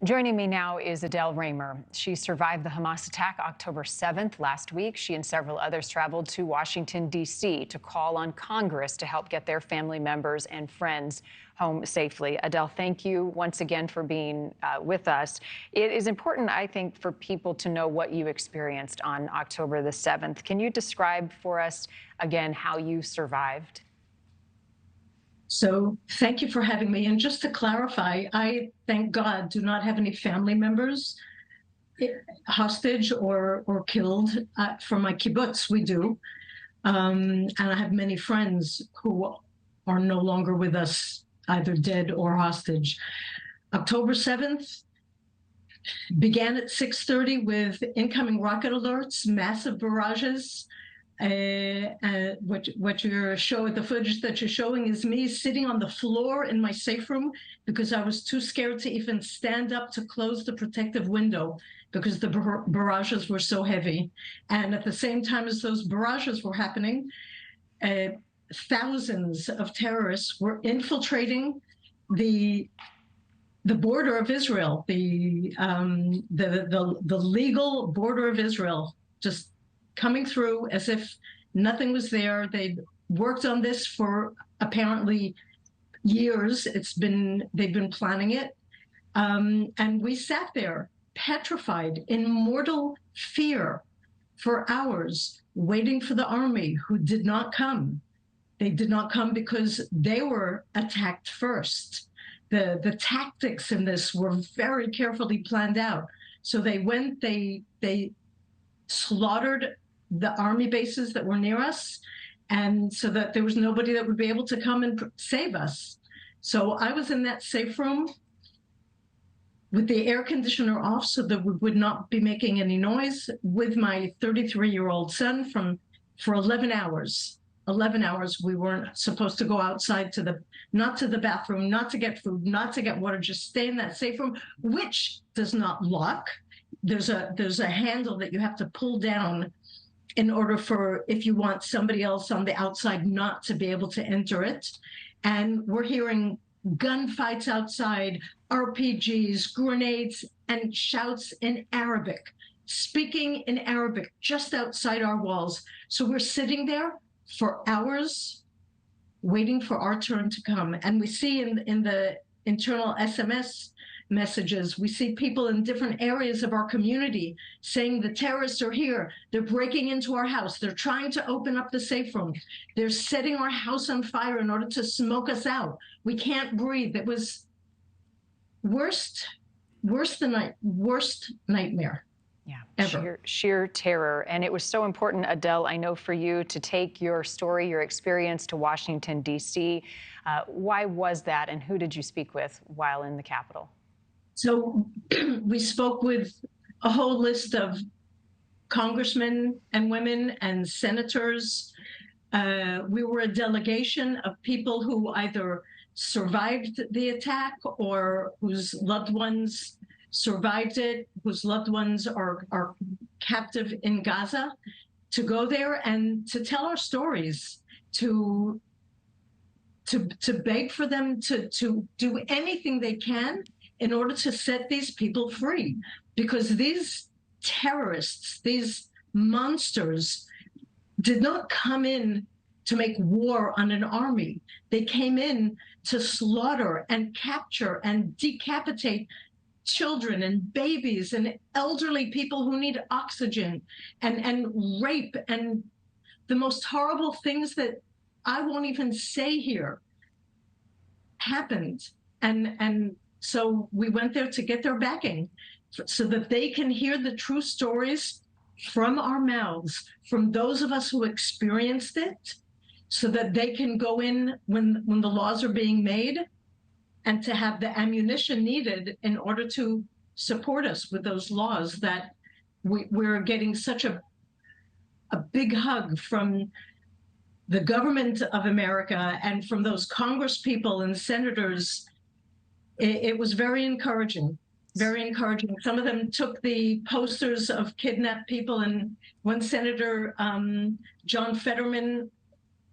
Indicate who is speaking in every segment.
Speaker 1: Joining me now is Adele Raemer. She survived the Hamas attack October 7th last week. She and several others traveled to Washington, D.C. to call on Congress to help get their family members and friends home safely. Adele, thank you once again for being with us. It is important, I think, for people to know what you experienced on October the 7th. Can you describe for us again how you survived?
Speaker 2: So thank you for having me. And just to clarify, I, thank God, do not have any family members hostage or killed. From my kibbutz, we do. And I have many friends who are no longer with us, either dead or hostage. October 7th began at 6:30 with incoming rocket alerts, massive barrages. What you're showing, the footage that you're showing is me sitting on the floor in my safe room because I was too scared to even stand up to close the protective window because the barrages were so heavy. And at the same time as those barrages were happening, thousands of terrorists were infiltrating the border of Israel, the legal border of Israel, just coming through as if nothing was there. They'd worked on this for apparently years. They've been planning it. And we sat there petrified in mortal fear for hours, waiting for the army, who did not come. They did not come because they were attacked first. The tactics in this were very carefully planned out. So they went, they slaughtered the army bases that were near us, and so that there was nobody that would be able to come and save us. So I was in that safe room with the air conditioner off so that we would not be making any noise, with my 33-year-old son for 11 hours. 11 hours. We weren't supposed to go outside not to the bathroom, not to get food, not to get water, just stay in that safe room, which does not lock. There's a handle that you have to pull down in order for, if you want somebody else on the outside not to be able to enter it. And we're hearing gunfights outside, RPGs, grenades, and shouts in Arabic, speaking in Arabic just outside our walls. So we're sitting there for hours waiting for our turn to come. And we see in the internal SMS messages, we see people in different areas of our community saying the terrorists are here, they're breaking into our house, they're trying to open up the safe room, they're setting our house on fire in order to smoke us out, we can't breathe. It was worst nightmare.
Speaker 1: Yeah,
Speaker 2: ever.
Speaker 1: Sheer terror. And it was so important, Adele, I know, for you to take your story, your experience to Washington, D.C. Why was that, and who did you speak with while in the Capitol?
Speaker 2: So we spoke with a whole list of congressmen and women and senators. We were a delegation of people who either survived the attack or whose loved ones survived it, whose loved ones are captive in Gaza, to go there and to tell our stories, to beg for them to do anything they can in order to set these people free. Because these terrorists, these monsters, did not come in to make war on an army. They came in to slaughter and capture and decapitate children and babies and elderly people who need oxygen, and rape, and the most horrible things that I won't even say here happened. And so we went there to get their backing so that they can hear the true stories from our mouths, from those of us who experienced it, so that they can go in when the laws are being made, and to have the ammunition needed in order to support us with those laws. That we're getting such a big hug from the government of America and from those Congress people and senators. It was very encouraging, very encouraging. Some of them took the posters of kidnapped people, and one senator, John Fetterman,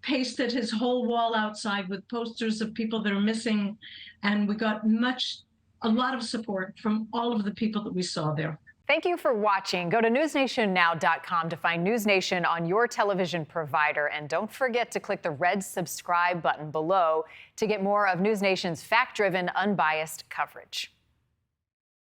Speaker 2: pasted his whole wall outside with posters of people that are missing. And we got much a lot of support from all of the people that we saw there.
Speaker 1: Thank you for watching. Go to newsnationnow.com to find NewsNation on your television provider. And don't forget to click the red subscribe button below to get more of NewsNation's fact-driven, unbiased coverage.